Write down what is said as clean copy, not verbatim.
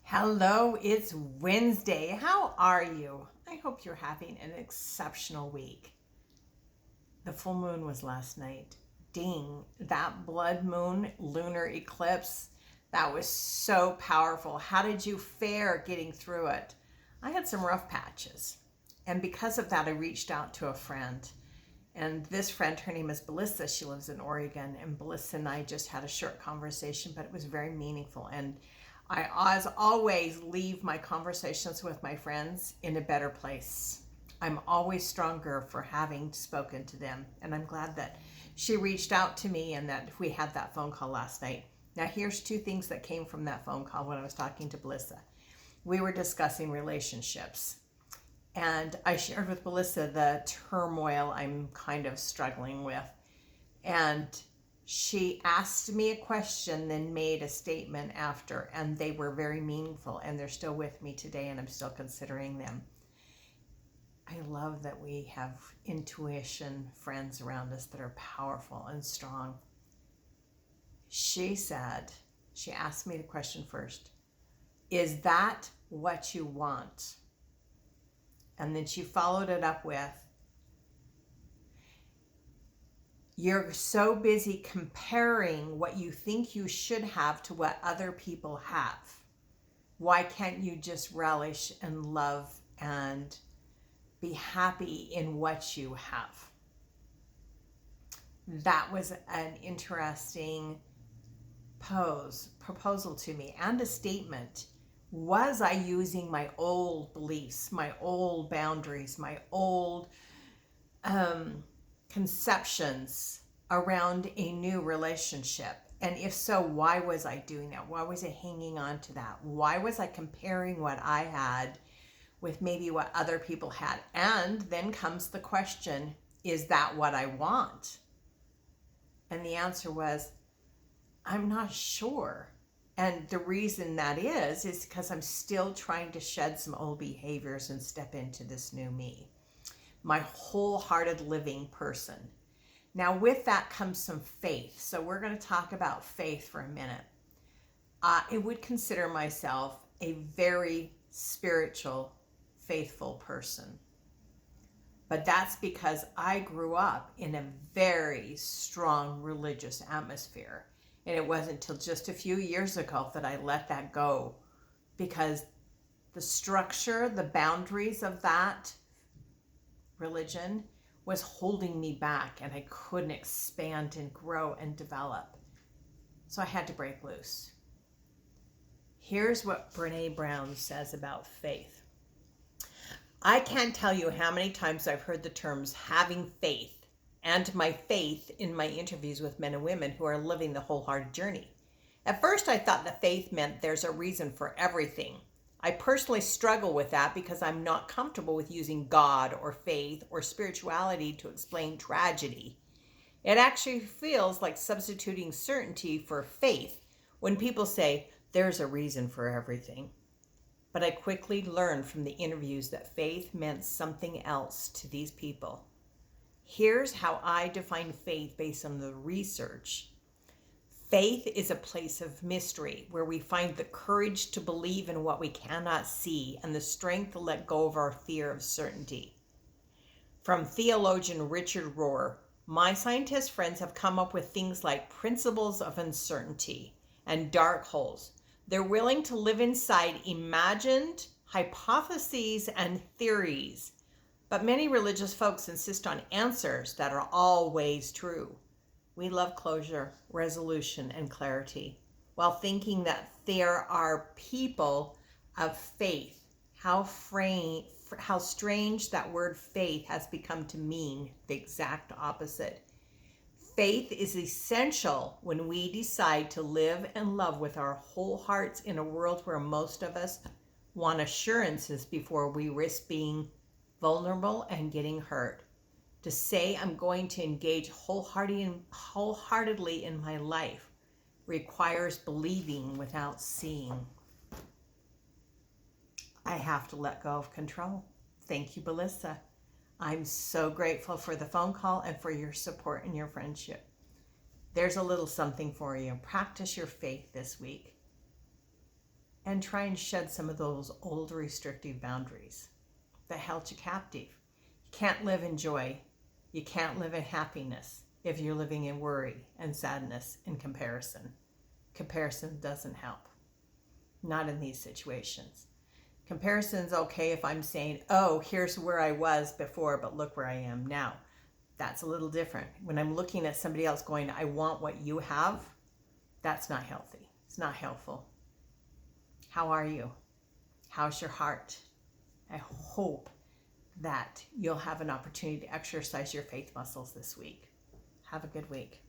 Hello, it's Wednesday. How are you? I hope you're having an exceptional week. The full moon was last night. Ding, that blood moon lunar eclipse, that was so powerful. How did you fare getting through it? I had some rough patches. And because of that, I reached out to a friend. And this friend, her name is Belissa. She lives in Oregon. And Belissa and I just had a short conversation, but it was very meaningful. And I, as always, leave my conversations with my friends in a better place. I'm always stronger for having spoken to them. And I'm glad that she reached out to me and that we had that phone call last night. Now, here's two things that came from that phone call when I was talking to Belissa. We were discussing relationships. And I shared with Belissa the turmoil I'm kind of struggling with. And she asked me a question, then made a statement after, and they were very meaningful, and they're still with me today, and I'm still considering them. I love that we have intuition friends around us that are powerful and strong. She asked me the question first, is that what you want? And then she followed it up with, you're so busy comparing what you think you should have to what other people have. Why can't you just relish and love and be happy in what you have? That was an interesting proposal to me and a statement. Was I using my old beliefs, my old boundaries, my old conceptions around a new relationship? And if so, why was I doing that? Why was I hanging on to that? Why was I comparing what I had with maybe what other people had? And then comes the question, is that what I want? And the answer was, I'm not sure. And the reason that is because I'm still trying to shed some old behaviors and step into this new me, my wholehearted living person. Now, with that comes some faith. So we're going to talk about faith for a minute. I would consider myself a very spiritual, faithful person. But that's because I grew up in a very strong religious atmosphere. And it wasn't until just a few years ago that I let that go, because the structure, the boundaries of that religion was holding me back, and I couldn't expand and grow and develop. So I had to break loose. Here's what Brene Brown says about faith. I can't tell you how many times I've heard the terms having faith and my faith in my interviews with men and women who are living the wholehearted journey. At first, I thought that faith meant there's a reason for everything. I personally struggle with that because I'm not comfortable with using God or faith or spirituality to explain tragedy. It actually feels like substituting certainty for faith when people say there's a reason for everything. But I quickly learned from the interviews that faith meant something else to these people. Here's how I define faith based on the research. Faith is a place of mystery where we find the courage to believe in what we cannot see and the strength to let go of our fear of certainty. From theologian Richard Rohr, my scientist friends have come up with things like principles of uncertainty and dark holes. They're willing to live inside imagined hypotheses and theories. But many religious folks insist on answers that are always true. We love closure, resolution, and clarity, while thinking that there are people of faith. How strange that word faith has become to mean the exact opposite. Faith is essential when we decide to live and love with our whole hearts in a world where most of us want assurances before we risk being vulnerable and getting hurt. To say I'm going to engage wholeheartedly in my life requires believing without seeing. I have to let go of control. Thank you, Belissa. I'm so grateful for the phone call and for your support and your friendship. There's a little something for you. Practice your faith this week. and try and shed some of those old restrictive boundaries that held you captive. You can't live in joy. You can't live in happiness if you're living in worry and sadness and comparison. Comparison doesn't help. Not in these situations. Comparison's okay if I'm saying, oh, here's where I was before, but look where I am now. That's a little different. When I'm looking at somebody else going, I want what you have, that's not healthy. It's not helpful. How are you? How's your heart? I hope that you'll have an opportunity to exercise your faith muscles this week. Have a good week.